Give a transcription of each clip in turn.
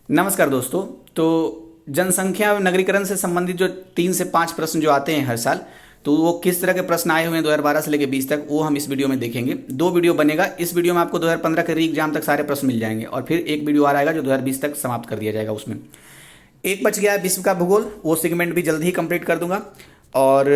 नमस्कार दोस्तों। तो जनसंख्या नगरीकरण से संबंधित जो 3 से 5 प्रश्न जो आते हैं हर साल, तो वो किस तरह के प्रश्न आए हुए हैं 2012 से लेकर 20 तक, वो हम इस वीडियो में देखेंगे। 2 वीडियो बनेगा। इस वीडियो में आपको 2015 के री एग्जाम तक सारे प्रश्न मिल जाएंगे और फिर एक वीडियो और आएगा जो 2020 तक समाप्त कर दिया जाएगा। उसमें एक बच गया है विश्व का भूगोल, वो सेगमेंट भी जल्द ही कंप्लीट कर दूंगा। और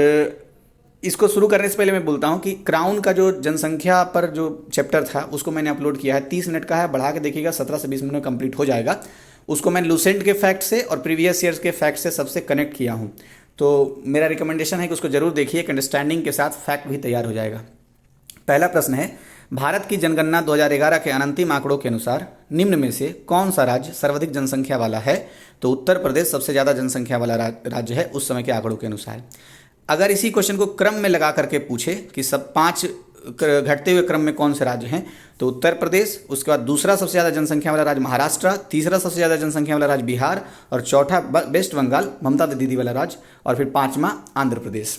इसको शुरू करने से पहले मैं बोलता हूँ कि क्राउन का जो जनसंख्या पर जो चैप्टर था उसको मैंने अपलोड किया है। 30 मिनट का है, बढ़ा के देखिएगा 17 से 20 मिनट में कंप्लीट हो जाएगा। उसको मैं लूसेंट के फैक्ट से और प्रीवियस ईयर्स के फैक्ट से सबसे कनेक्ट किया हूँ। तो मेरा रिकमेंडेशन है कि उसको जरूर देखिए, एक अंडरस्टैंडिंग के साथ फैक्ट भी तैयार हो जाएगा। पहला प्रश्न है, भारत की जनगणना 2011 के अंतिम आंकड़ों के अनुसार निम्न में से कौन सा राज्य सर्वाधिक जनसंख्या वाला है? तो उत्तर प्रदेश सबसे ज़्यादा जनसंख्या वाला राज्य है उस समय के आंकड़ों के अनुसार। अगर इसी क्वेश्चन को क्रम में लगा करके पूछे कि सब 5 घटते हुए क्रम में कौन से राज्य हैं, तो उत्तर प्रदेश, उसके बाद दूसरा सबसे ज़्यादा जनसंख्या वाला राज्य महाराष्ट्र, तीसरा सबसे ज़्यादा जनसंख्या वाला राज्य बिहार, और चौथा वेस्ट बंगाल ममता दीदी वाला राज्य, और फिर 5वां आंध्र प्रदेश।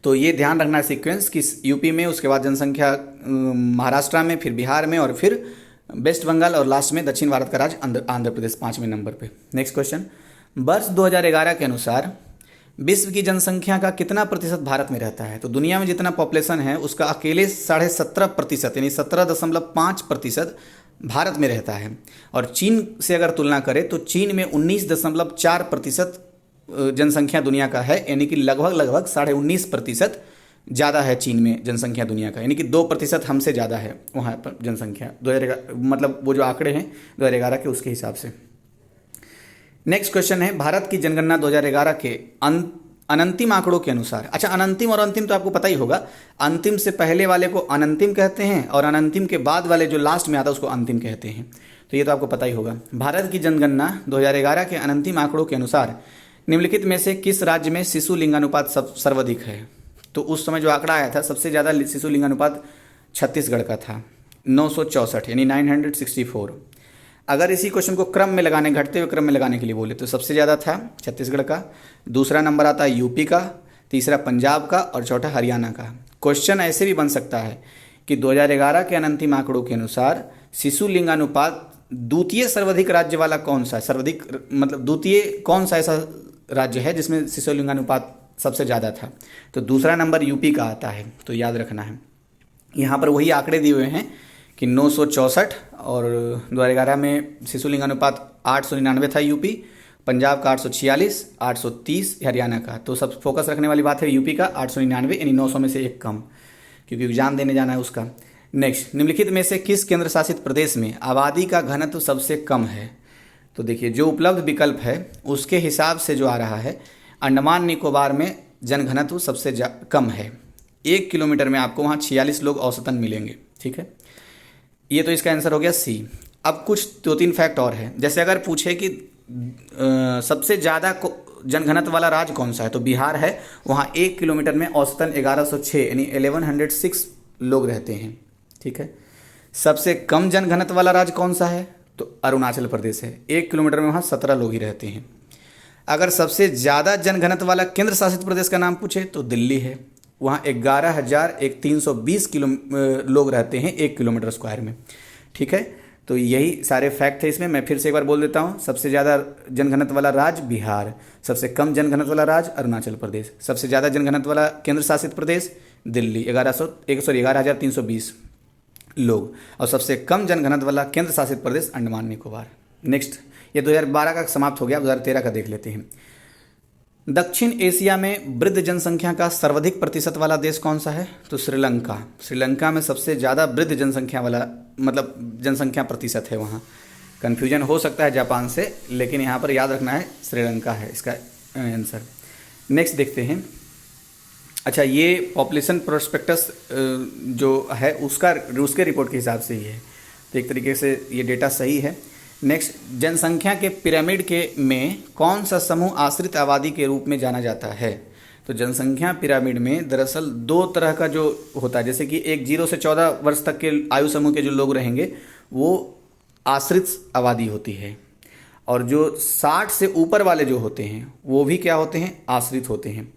तो ये ध्यान रखना है सीक्वेंस कि यूपी में, उसके बाद जनसंख्या महाराष्ट्र में, फिर बिहार में, और फिर वेस्ट बंगाल, और लास्ट में दक्षिण भारत का राज्य आंध्र प्रदेश 5वें नंबर पे। नेक्स्ट क्वेश्चन, वर्ष 2011 के अनुसार विश्व की जनसंख्या का कितना प्रतिशत भारत में रहता है? तो दुनिया में जितना पॉपुलेशन है उसका अकेले 17.5% यानी 17.5% भारत में रहता है। और चीन से अगर तुलना करें तो चीन में 19.4% जनसंख्या दुनिया का है, यानी कि लगभग 19.5% ज़्यादा है चीन में जनसंख्या दुनिया का, यानी कि 2% हमसे ज़्यादा है वहाँ पर जनसंख्या 2011, मतलब वो जो आंकड़े हैं 2011 के उसके हिसाब से। नेक्स्ट क्वेश्चन है, भारत की जनगणना 2011 के अनंतिम आंकड़ों के अनुसार। अच्छा, अनंतिम और अंतिम तो आपको पता ही होगा। अंतिम से पहले वाले को अनंतिम कहते हैं और अनंतिम के बाद वाले जो लास्ट में आता है उसको अंतिम कहते हैं। तो ये तो आपको पता ही होगा। भारत की जनगणना 2011 के अनंतिम आंकड़ों के अनुसार निम्नलिखित में से किस राज्य में शिशु लिंगानुपात सर्वाधिक है? तो उस समय जो आंकड़ा आया था सबसे ज़्यादा शिशु लिंगानुपात छत्तीसगढ़ का था, 964 यानी 964। अगर इसी क्वेश्चन को क्रम में लगाने, घटते हुए क्रम में लगाने के लिए बोले तो सबसे ज़्यादा था छत्तीसगढ़ का, दूसरा नंबर आता है यूपी का, तीसरा पंजाब का, और चौथा हरियाणा का। क्वेश्चन ऐसे भी बन सकता है कि 2011 के अंतिम आंकड़ों के अनुसार शिशु लिंगानुपात द्वितीय सर्वाधिक राज्य वाला कौन सा है? सर्वाधिक मतलब द्वितीय कौन सा ऐसा राज्य है जिसमें शिशु लिंगानुपात सबसे ज़्यादा था? तो दूसरा नंबर यूपी का आता है, तो याद रखना है। यहाँ पर वही आंकड़े दिए हुए हैं कि 964, और 2011 में शिशु लिंगानुपात 899 था यूपी, पंजाब का 846, 830 हरियाणा का। तो सब फोकस रखने वाली बात है यूपी का 899 यानी 900 में से एक कम, क्योंकि एग्जाम देने जाना है उसका। नेक्स्ट, निम्नलिखित में से किस केंद्र शासित प्रदेश में आबादी का घनत्व सबसे कम है? तो देखिए, जो उपलब्ध विकल्प है उसके हिसाब से जो आ रहा है, अंडमान निकोबार में जनघनत्व सबसे कम है। 1 किलोमीटर में आपको वहाँ 46 लोग औसतन मिलेंगे। ठीक है, ये तो इसका आंसर हो गया सी। अब कुछ 2-3 फैक्ट और है। जैसे अगर पूछे कि सबसे ज़्यादा जनघनत्व वाला राज्य कौन सा है, तो बिहार है। वहाँ 1 किलोमीटर में औसतन 1106 यानी 1106 लोग रहते हैं। ठीक है, सबसे कम जनघनत्व वाला राज्य कौन सा है? तो अरुणाचल प्रदेश है। 1 किलोमीटर में वहाँ 17 लोग ही रहते हैं। अगर सबसे ज़्यादा जनघनत्व वाला केंद्र शासित प्रदेश का नाम पूछे तो दिल्ली है। वहाँ 11,320 लोग रहते हैं 1 किलोमीटर स्क्वायर में। ठीक है, तो यही सारे फैक्ट थे इसमें। मैं फिर से एक बार बोल देता हूँ। सबसे ज़्यादा जनघनत्व वाला राज्य बिहार, सबसे कम जनघनत्व वाला राज्य अरुणाचल प्रदेश, सबसे ज़्यादा जनघनत्व वाला केंद्र शासित प्रदेश दिल्ली 11,320 लोग, और सबसे कम जनघनत्व वाला केंद्र शासित प्रदेश अंडमान निकोबार। नेक्स्ट, ये 2012 का समाप्त हो गया, 2013 का देख लेते हैं। दक्षिण एशिया में वृद्ध जनसंख्या का सर्वाधिक प्रतिशत वाला देश कौन सा है? तो श्रीलंका। श्रीलंका में सबसे ज़्यादा वृद्ध जनसंख्या वाला, मतलब जनसंख्या प्रतिशत है वहाँ। कन्फ्यूजन हो सकता है जापान से, लेकिन यहाँ पर याद रखना है श्रीलंका है इसका आंसर। नेक्स्ट देखते हैं। अच्छा, ये पॉपुलेशन प्रोस्पेक्टस जो है उसके रिपोर्ट के हिसाब से ही है, तो एक तरीके से ये डेटा सही है। नेक्स्ट, जनसंख्या के पिरामिड के में कौन सा समूह आश्रित आबादी के रूप में जाना जाता है? तो जनसंख्या पिरामिड में दरअसल 2 तरह का जो होता है, जैसे कि एक 0 से 14 वर्ष तक के आयु समूह के जो लोग रहेंगे वो आश्रित आबादी होती है, और जो 60 से ऊपर वाले जो होते हैं वो भी क्या होते हैं? आश्रित होते हैं।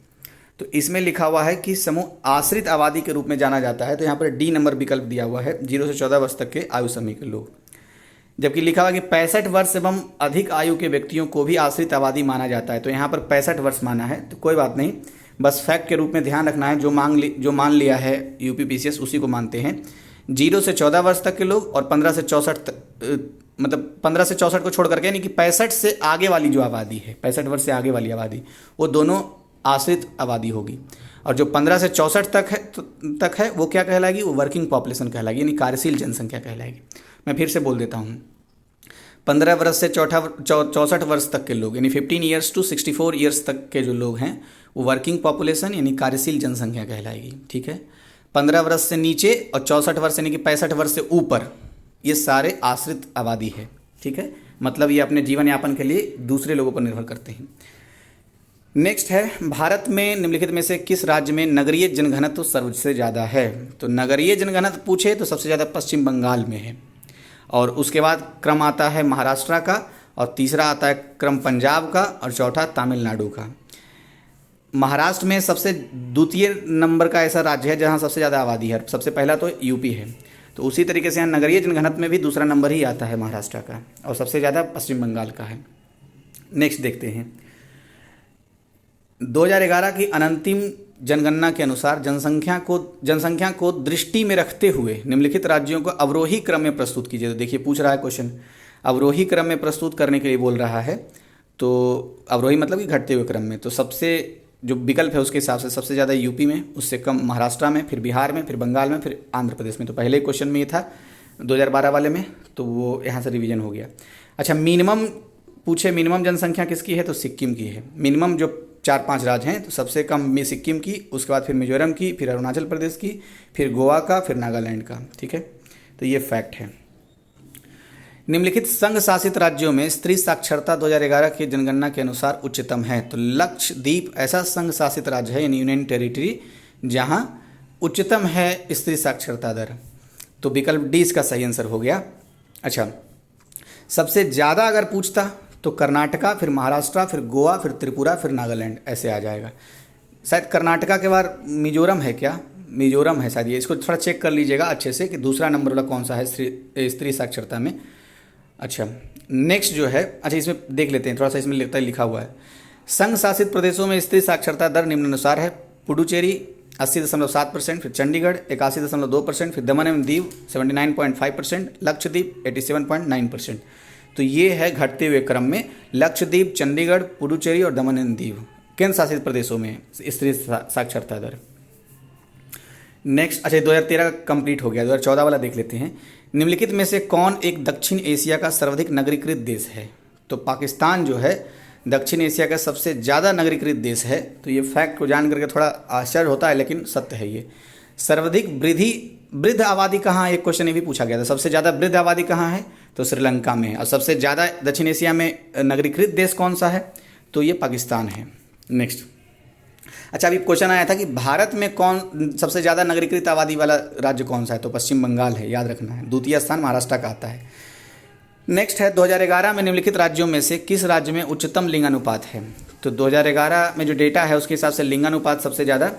तो इसमें लिखा हुआ है कि समूह आश्रित आबादी के रूप में जाना जाता है, तो यहाँ पर डी नंबर विकल्प दिया हुआ है, 0 से 14 वर्ष तक के आयु समूह के लोग। जबकि लिखा हुआ कि 65 वर्ष एवं अधिक आयु के व्यक्तियों को भी आश्रित आबादी माना जाता है। तो यहाँ पर 65 वर्ष माना है, तो कोई बात नहीं, बस फैक्ट के रूप में ध्यान रखना है, जो मान लिया है यूपीपीसीएस उसी को मानते हैं। 0 से 14 वर्ष तक के लोग और 15 से 64 मतलब 15 से 64 को छोड़ करके, यानी कि 65 से आगे वाली जो आबादी है, 65 वर्ष से आगे वाली आबादी, वो दोनों आश्रित आबादी होगी। और जो 15 से 64 तक है वो क्या कहलाएगी, वो वर्किंग पॉपुलेशन कहलाएगी, यानी कार्यशील जनसंख्या कहलाएगी। मैं फिर से बोल देता हूँ, 15 वर्ष से 64 वर्ष तक के लोग, यानी 15 ईयर्स टू 64 ईयर्स तक के जो लोग हैं वो वर्किंग पॉपुलेशन यानी कार्यशील जनसंख्या कहलाएगी। ठीक है, 15 वर्ष से नीचे और 64 वर्ष यानी कि 65 वर्ष से ऊपर, ये सारे आश्रित आबादी है। ठीक है, मतलब ये अपने जीवन यापन के लिए दूसरे लोगों पर निर्भर करते हैं। नेक्स्ट है, भारत में निम्नलिखित में से किस राज्य में नगरीय जनघनत्व सबसे ज़्यादा है। तो नगरीय जनघनत्व पूछे तो सबसे ज़्यादा पश्चिम बंगाल में है, और उसके बाद क्रम आता है महाराष्ट्र का, और तीसरा आता है क्रम पंजाब का, और चौथा तमिलनाडु का। महाराष्ट्र में सबसे द्वितीय नंबर का ऐसा राज्य है जहाँ सबसे ज़्यादा आबादी है, सबसे पहला तो यूपी है। तो उसी तरीके से यहाँ नगरीय जनघनत्व में भी दूसरा नंबर ही आता है महाराष्ट्र का, और सबसे ज़्यादा पश्चिम बंगाल का है। नेक्स्ट देखते हैं, 2011 की अंतिम जनगणना के अनुसार जनसंख्या को दृष्टि में रखते हुए निम्नलिखित राज्यों को अवरोही क्रम में प्रस्तुत कीजिए। तो देखिए पूछ रहा है क्वेश्चन, अवरोही क्रम में प्रस्तुत करने के लिए बोल रहा है। तो अवरोही मतलब कि घटते हुए क्रम में, तो सबसे जो विकल्प है उसके हिसाब से सबसे ज़्यादा यूपी में, उससे कम महाराष्ट्र में, फिर बिहार में, फिर बंगाल में, फिर आंध्र प्रदेश में। तो पहले क्वेश्चन में ये था 2012 वाले में, तो वो यहाँ से रिवीजन हो गया। अच्छा, मिनिमम पूछे, मिनिमम जनसंख्या किसकी है, तो सिक्किम की है। मिनिमम जो 4-5 राज्य हैं, तो सबसे कम में सिक्किम की, उसके बाद फिर मिजोरम की, फिर अरुणाचल प्रदेश की, फिर गोवा का, फिर नागालैंड का। ठीक है, तो ये फैक्ट है। निम्नलिखित संघ शासित राज्यों में स्त्री साक्षरता 2011 की जनगणना के अनुसार उच्चतम है। तो लक्षद्वीप ऐसा संघ शासित राज्य है, यानी यूनियन टेरिटरी, जहां उच्चतम है स्त्री साक्षरता दर। तो विकल्प डी इसका सही आंसर हो गया। अच्छा, सबसे ज़्यादा अगर पूछता तो कर्नाटका, फिर महाराष्ट्र, फिर गोवा, फिर त्रिपुरा, फिर नागालैंड, ऐसे आ जाएगा। शायद कर्नाटका के बाद मिजोरम है क्या, मिजोरम है शायद ये, इसको थोड़ा चेक कर लीजिएगा अच्छे से कि दूसरा नंबर वाला कौन सा है स्त्री साक्षरता में। अच्छा, नेक्स्ट जो है, अच्छा इसमें देख लेते हैं, थोड़ा सा इसमें लिखा हुआ है, संघ शासित प्रदेशों में स्त्री साक्षरता दर निम्नानुसार है। पुडुचेरी 80.7%, फिर चंडीगढ़ 81.2%, फिर दमन एवं दीव 79.5%, लक्षद्वीप 87.9%। तो ये है घटते हुए क्रम में लक्षद्वीप, चंडीगढ़, पुडुचेरी और दमन एवं दीव केंद्र शासित प्रदेशों में स्त्री साक्षरता दर। नेक्स्ट, अच्छा 2013 कंप्लीट हो गया, 2014 वाला देख लेते हैं। निम्नलिखित में से कौन एक दक्षिण एशिया का सर्वाधिक नगरीकृत देश है। तो पाकिस्तान जो है दक्षिण एशिया का सबसे ज़्यादा नगरीकृत देश है। तो ये फैक्ट को जान करके थोड़ा आश्चर्य होता है, लेकिन सत्य है ये। सर्वाधिक वृद्ध आबादी कहाँ है, एक क्वेश्चन ये भी पूछा गया था, सबसे ज़्यादा वृद्ध आबादी कहाँ है, तो श्रीलंका में है। और सबसे ज़्यादा दक्षिण एशिया में नगरीकृत देश कौन सा है, तो ये पाकिस्तान है। नेक्स्ट, अच्छा अभी क्वेश्चन आया था कि भारत में कौन सबसे ज़्यादा नगरीकृत आबादी वाला राज्य कौन सा है, तो पश्चिम बंगाल है, याद रखना है। द्वितीय स्थान महाराष्ट्र का आता है। नेक्स्ट है, 2011 में निम्नलिखित राज्यों में से किस राज्य में उच्चतम लिंगानुपात है। तो 2011 में जो डेटा है उसके हिसाब से लिंगानुपात सबसे ज़्यादा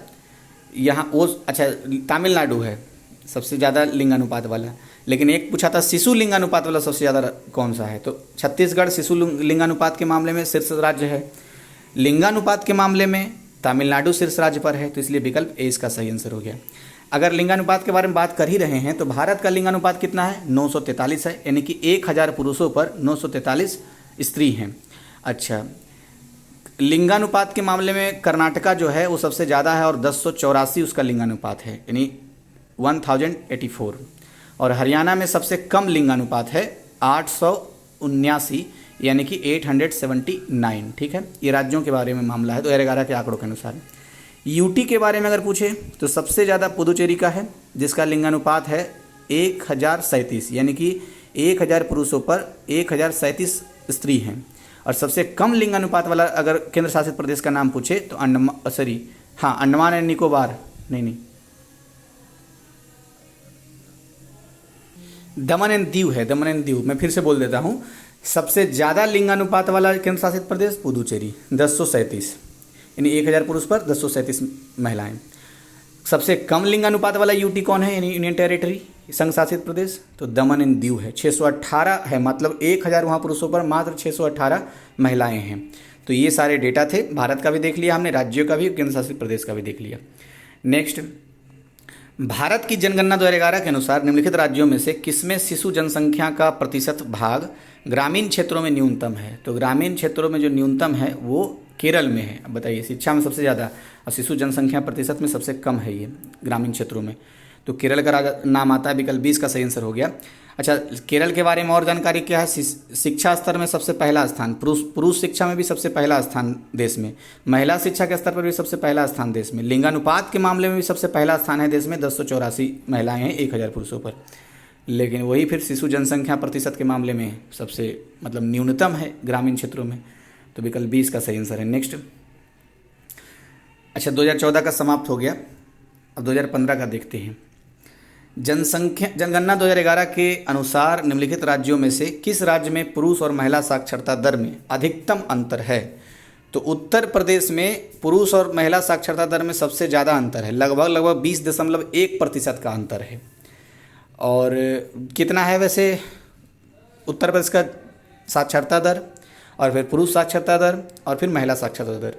यहाँ वो, अच्छा तमिलनाडु है सबसे ज़्यादा लिंगानुपात वाला। लेकिन एक पूछा था शिशु लिंगानुपात वाला सबसे ज़्यादा कौन सा है, तो छत्तीसगढ़ शिशु लिंगानुपात के मामले में शीर्ष राज्य है। लिंगानुपात के मामले में तमिलनाडु शीर्ष राज्य पर है, तो इसलिए विकल्प ए इसका सही आंसर हो गया। अगर लिंगानुपात के बारे में बात कर ही रहे हैं तो भारत का लिंगानुपात कितना है, 943 है, यानी कि 1000 पुरुषों पर 943 स्त्री हैं। अच्छा, लिंगानुपात के मामले में कर्नाटका जो है वो सबसे ज़्यादा है और 1084 उसका लिंगानुपात है, यानी 1084। और हरियाणा में सबसे कम लिंगानुपात है 879, यानी कि 879। ठीक है, ये राज्यों के बारे में मामला है 2011 के आंकड़ों के अनुसार। यूटी के बारे में अगर पूछे तो सबसे ज़्यादा पुदुचेरी का है, जिसका लिंगानुपात है 1037, यानी कि 1000 पुरुषों पर 1037 स्त्री हैं। और सबसे कम लिंगानुपात वाला अगर केंद्र शासित प्रदेश का नाम पूछे तो अंडमान एंड निकोबार, नहीं दमन एंड दीव है, दमन एंड दीव। मैं फिर से बोल देता हूँ, सबसे ज़्यादा लिंगानुपात वाला केंद्र शासित प्रदेश पुदुचेरी 1037, यानी 1000 पुरुष पर 1037 महिलाएं। सबसे कम लिंगानुपात वाला यूटी कौन है, यानी यूनियन टेरिटरी, संघ शासित प्रदेश तो दमन एंड दीव है, 618 है, मतलब 1000 वहाँ पुरुषों पर मात्र 618 महिलाएं हैं। तो ये सारे डेटा थे, भारत का भी देख लिया हमने, राज्यों का भी, केंद्र शासित प्रदेश का भी देख लिया। नेक्स्ट, भारत की जनगणना 2011 के अनुसार निम्नलिखित राज्यों में से किसमें शिशु जनसंख्या का प्रतिशत भाग ग्रामीण क्षेत्रों में न्यूनतम है? तो ग्रामीण क्षेत्रों में जो न्यूनतम है वो केरल में है। अब बताइए, शिक्षा में सबसे ज़्यादा और शिशु जनसंख्या प्रतिशत में सबसे कम है ये ग्रामीण क्षेत्रों में, तो केरल का नाम आता है। विकल्प 20 का सही आंसर हो गया। अच्छा, केरल के बारे में और जानकारी क्या है? शिक्षा स्तर में सबसे पहला स्थान, पुरुष शिक्षा में भी सबसे पहला स्थान देश में, महिला शिक्षा के स्तर पर भी सबसे पहला स्थान देश में, लिंगानुपात के मामले में भी सबसे पहला स्थान है देश में, 1084 महिलाएं हैं 1000 पुरुषों पर। लेकिन वही फिर शिशु जनसंख्या प्रतिशत के मामले में सबसे मतलब न्यूनतम है ग्रामीण क्षेत्रों में, तो विकल्प 20 का सही आंसर है। नेक्स्ट, अच्छा 2014 का समाप्त हो गया, अब 2015 का देखते हैं। जनगणना 2011 के अनुसार निम्नलिखित राज्यों में से किस राज्य में पुरुष और महिला साक्षरता दर में अधिकतम अंतर है? तो उत्तर प्रदेश में पुरुष और महिला साक्षरता दर में सबसे ज़्यादा अंतर है, लगभग 20.1% का अंतर है। और कितना है वैसे उत्तर प्रदेश का साक्षरता दर, और फिर पुरुष साक्षरता दर, और फिर महिला साक्षरता दर,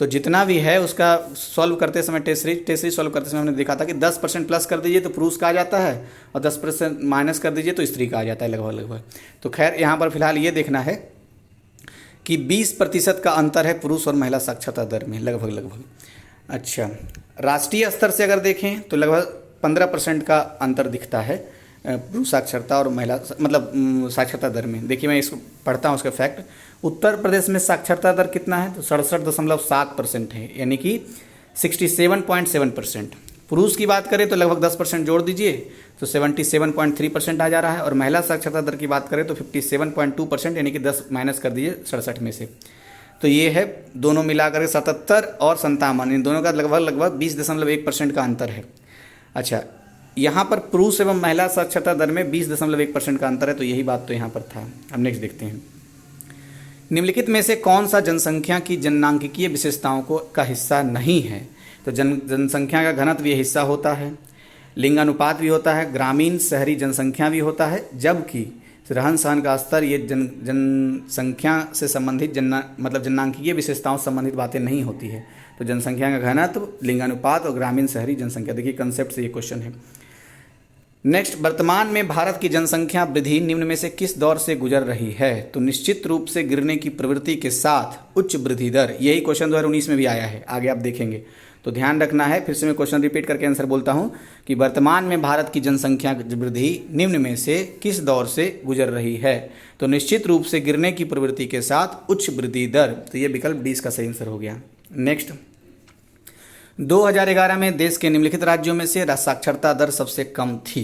तो जितना भी है उसका सॉल्व करते समय टेस्ट सॉल्व करते समय हमने देखा था कि 10% प्लस कर दीजिए तो पुरुष का आ जाता है, और 10% माइनस कर दीजिए तो स्त्री का आ जाता है लगभग। तो खैर यहाँ पर फिलहाल ये देखना है कि 20% का अंतर है पुरुष और महिला साक्षरता दर में लगभग। अच्छा, राष्ट्रीय स्तर से अगर देखें तो लगभग 15% का अंतर दिखता है पुरुष साक्षरता और महिला मतलब साक्षरता दर में। देखिए मैं इसको पढ़ता हूँ उसका फैक्ट। उत्तर प्रदेश में साक्षरता दर कितना है? तो 67.7% है, यानी कि 67.7%। पुरुष की बात करें तो लगभग 10% जोड़ दीजिए तो 77.3% आ जा रहा है, और महिला साक्षरता दर की बात करें तो 57.2%, यानी कि 10 माइनस कर दीजिए 67 में से। तो ये है दोनों मिलाकर 77 और 57, इन दोनों का लगभग 20.1% का अंतर है। अच्छा, यहाँ पर पुरुष एवं महिला साक्षरता दर में 20.1% का अंतर है, तो यही बात तो यहाँ पर था। अब नेक्स्ट देखते हैं, निम्नलिखित में से कौन सा जनसंख्या की जननांकिकीय विशेषताओं का हिस्सा नहीं है? तो जनसंख्या का घनत्व ये हिस्सा होता है, लिंगानुपात भी होता है, ग्रामीण शहरी जनसंख्या भी होता है, जबकि रहन सहन का स्तर ये जनसंख्या से संबंधित जननांकिकीय विशेषताओं से संबंधित बातें नहीं होती है। तो जनसंख्या का घनत्व, लिंगानुपात और ग्रामीण शहरी जनसंख्या, देखिए कंसेप्ट से ये क्वेश्चन है। नेक्स्ट, वर्तमान में भारत की जनसंख्या वृद्धि निम्न में से किस दौर से गुजर रही है? तो निश्चित रूप से गिरने की प्रवृत्ति के साथ उच्च वृद्धि दर, यही क्वेश्चन 2019 में भी आया है, आगे आप देखेंगे तो ध्यान रखना है। फिर से मैं क्वेश्चन रिपीट करके आंसर बोलता हूं कि वर्तमान में भारत की जनसंख्या वृद्धि निम्न में से किस दौर से गुजर रही है? तो निश्चित रूप से गिरने की प्रवृत्ति के साथ उच्च वृद्धि दर, तो ये विकल्प 20 का सही आंसर हो गया। नेक्स्ट, 2011 में देश के निम्नलिखित राज्यों में से साक्षरता दर सबसे कम थी,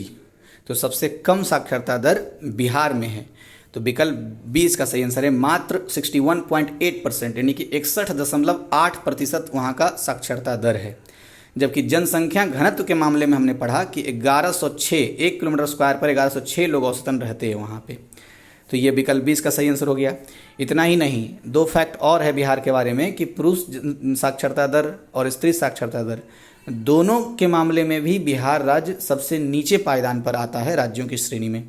तो सबसे कम साक्षरता दर बिहार में है, तो विकल्प 20 का सही आंसर है। मात्र 61.8%, यानी कि 61.8% वहाँ का साक्षरता दर है। जबकि जनसंख्या घनत्व के मामले में हमने पढ़ा कि 1106, 1 किलोमीटर स्क्वायर पर 1106 लोग औसतन रहते हैं वहाँ पे, तो ये विकल्प 20 का सही आंसर हो गया। इतना ही नहीं, 2 फैक्ट और है बिहार के बारे में कि पुरुष साक्षरता दर और स्त्री साक्षरता दर दोनों के मामले में भी बिहार राज्य सबसे नीचे पायदान पर आता है राज्यों की श्रेणी में।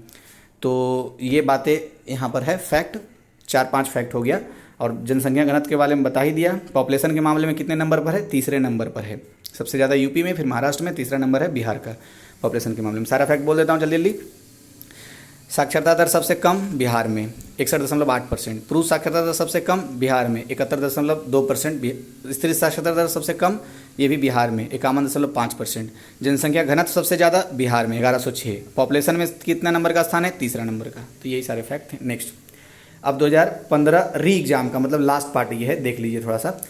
तो ये बातें यहाँ पर है फैक्ट, 4-5 फैक्ट हो गया। और जनसंख्या घनत्व के बारे में बता ही दिया। पॉपुलेशन के मामले में कितने नंबर पर है? तीसरे नंबर पर है, सबसे ज़्यादा यूपी में, फिर महाराष्ट्र में, तीसरा नंबर है बिहार का पॉपुलेशन के मामले में। सारा फैक्ट बोल देता हूँ जल्दी। साक्षरता दर सबसे कम बिहार में 61.8%, पुरुष साक्षरता दर सबसे कम बिहार में 71.2%, स्त्री साक्षरता दर सबसे कम ये भी बिहार में 51.5%, जनसंख्या घनत्व सबसे ज़्यादा बिहार में 1106, पॉपुलेशन में कितना नंबर का स्थान है? तीसरा नंबर का। तो यही सारे फैक्ट हैं। नेक्स्ट, अब 2015 री एग्जाम का मतलब लास्ट पार्ट ये है, देख लीजिए थोड़ा सा।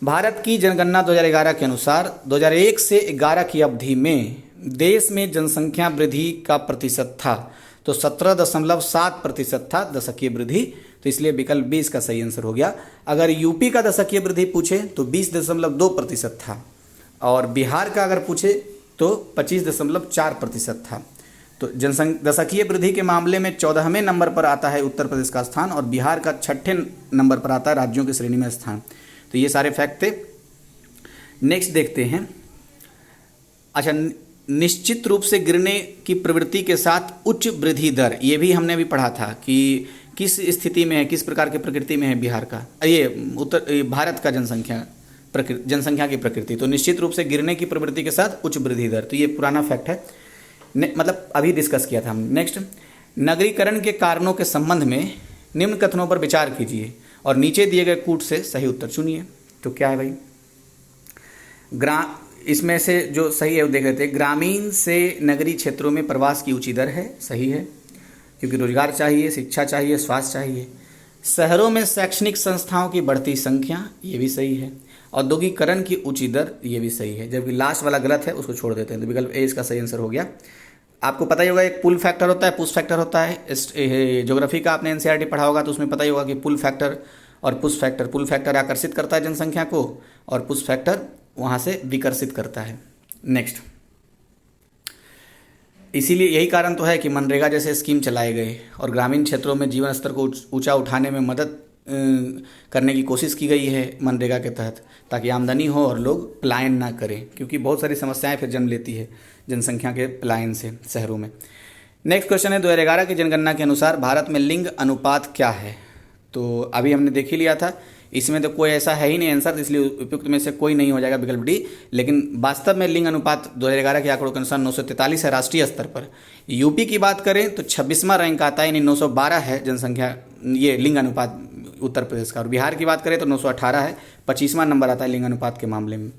भारत की जनगणना 2011 के अनुसार 2001 से 11 की अवधि में देश में जनसंख्या वृद्धि का प्रतिशत था तो 17.7% था दशकीय वृद्धि, तो इसलिए विकल्प 20 का सही आंसर हो गया। अगर यूपी का दशकीय वृद्धि पूछे तो 20.2% था, और बिहार का अगर पूछे तो 25.4% था। तो दशकीय वृद्धि के मामले में 14वें नंबर पर आता है उत्तर प्रदेश का स्थान, और बिहार का 6ठे नंबर पर आता है राज्यों की श्रेणी में स्थान। तो ये सारे फैक्ट थे। नेक्स्ट देखते हैं। अच्छा, निश्चित रूप से गिरने की प्रवृत्ति के साथ उच्च वृद्धि दर, ये भी हमने अभी पढ़ा था कि किस स्थिति में है, किस प्रकार की प्रकृति में है बिहार का, ये भारत का जनसंख्या की प्रकृति। तो निश्चित रूप से गिरने की प्रवृत्ति के साथ उच्च वृद्धि दर, तो ये पुराना फैक्ट है, मतलब अभी डिस्कस किया था हम। नेक्स्ट, नगरीकरण के कारणों के संबंध में निम्न कथनों पर विचार कीजिए और नीचे दिए गए कूट से सही उत्तर चुनिए। तो क्या है भाई, इसमें से जो सही है वो देख लेते हैं। ग्रामीण से नगरीय क्षेत्रों में प्रवास की ऊंची दर है, सही है, क्योंकि रोजगार चाहिए, शिक्षा चाहिए, स्वास्थ्य चाहिए। शहरों में शैक्षणिक संस्थाओं की बढ़ती संख्या, ये भी सही है। औद्योगिकरण की ऊंची दर, ये भी सही है। जबकि लास्ट वाला गलत है, उसको छोड़ देते हैं। तो विकल्प ए इसका सही आंसर हो गया। आपको पता ही होगा एक पुल फैक्टर होता है, पुश फैक्टर होता है। ज्योग्राफी का आपने एनसीईआरटी पढ़ा होगा तो उसमें पता ही होगा कि पुल फैक्टर और पुश फैक्टर, पुल फैक्टर आकर्षित करता है जनसंख्या को और पुश फैक्टर वहाँ से विकर्षित करता है। नेक्स्ट, इसीलिए यही कारण तो है कि मनरेगा जैसे स्कीम चलाए गए और ग्रामीण क्षेत्रों में जीवन स्तर को ऊंचा उठाने में मदद करने की कोशिश की गई है मनरेगा के तहत, ताकि आमदनी हो और लोग पलायन ना करें, क्योंकि बहुत सारी समस्याएं फिर जन्म लेती है जनसंख्या के पलायन से शहरों में। नेक्स्ट क्वेश्चन है, 2011 की जनगणना के अनुसार भारत में लिंग अनुपात क्या है? तो अभी हमने देख ही लिया था, इसमें तो कोई ऐसा है ही नहीं आंसर, इसलिए उपयुक्त में से कोई नहीं हो जाएगा विकल्प डी। लेकिन वास्तव में लिंग अनुपात 2011 के आंकड़ों के अनुसार 943 है राष्ट्रीय स्तर पर। यूपी की बात करें तो 26वां रैंक आता है, यानी 912 है जनसंख्या, ये लिंग अनुपात उत्तर प्रदेश का। और बिहार की बात करें तो 918 है, 25वां नंबर आता है लिंग अनुपात के मामले में।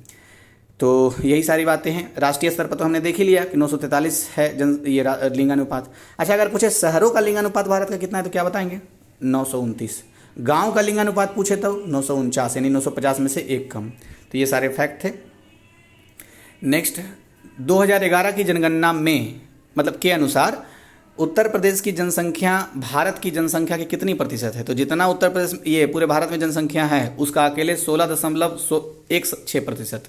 तो यही सारी बातें हैं। राष्ट्रीय स्तर पर तो हमने देख ही लिया कि 943 है ये लिंगानुपात। अच्छा, अगर पूछे शहरों का लिंगानुपात भारत का कितना है तो क्या बताएंगे? 929। गांव का लिंगानुपात पूछे तो 949, यानी 950 में से एक कम। तो ये सारे फैक्ट थे। नेक्स्ट, 2011 की जनगणना में मतलब के अनुसार उत्तर प्रदेश की जनसंख्या भारत की जनसंख्या की कितनी प्रतिशत है? तो जितना उत्तर प्रदेश ये पूरे भारत में जनसंख्या है उसका अकेले 16.16%,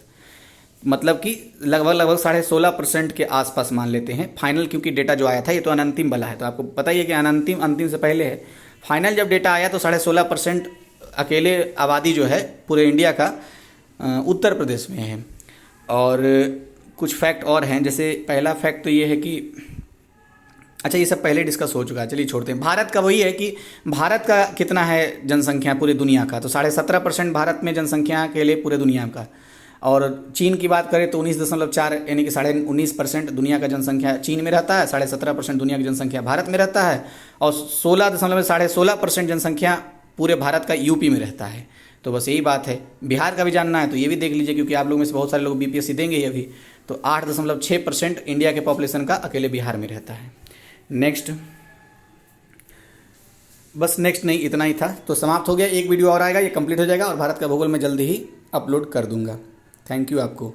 मतलब कि लगभग 16.5% के आसपास मान लेते हैं फाइनल, क्योंकि डेटा जो आया था ये तो अनंतिम वाला है, तो आपको पता ही है कि अंतिम से पहले है। फाइनल जब डेटा आया तो 16.5% अकेले आबादी जो है पूरे इंडिया का उत्तर प्रदेश में है। और कुछ फैक्ट और हैं, जैसे पहला फैक्ट तो ये है कि अच्छा ये सब पहले डिस्कस हो चुका है, चलिए छोड़ते हैं। भारत का वही है कि भारत का कितना है जनसंख्या पूरी दुनिया का, तो 17.5% भारत में जनसंख्या के लिए पूरे दुनिया का। और चीन की बात करें तो 19.4 यानी कि 19.5% दुनिया का जनसंख्या चीन में रहता है, 17.5% दुनिया की जनसंख्या भारत में रहता है, और 16.16% जनसंख्या पूरे भारत का यूपी में रहता है। तो बस यही बात है। बिहार का भी जानना है तो ये भी देख लीजिए, क्योंकि आप लोग में से बहुत सारे लोग बीपीएससी देंगे ही अभी। तो 8.6% इंडिया के पॉपुलेशन का अकेले बिहार में रहता है। नेक्स्ट, बस नेक्स्ट नहीं, इतना ही था तो समाप्त हो गया। एक वीडियो और आएगा, ये कंप्लीट हो जाएगा और भारत का भूगोल में जल्दी ही अपलोड कर दूंगा। थैंक यू आपको।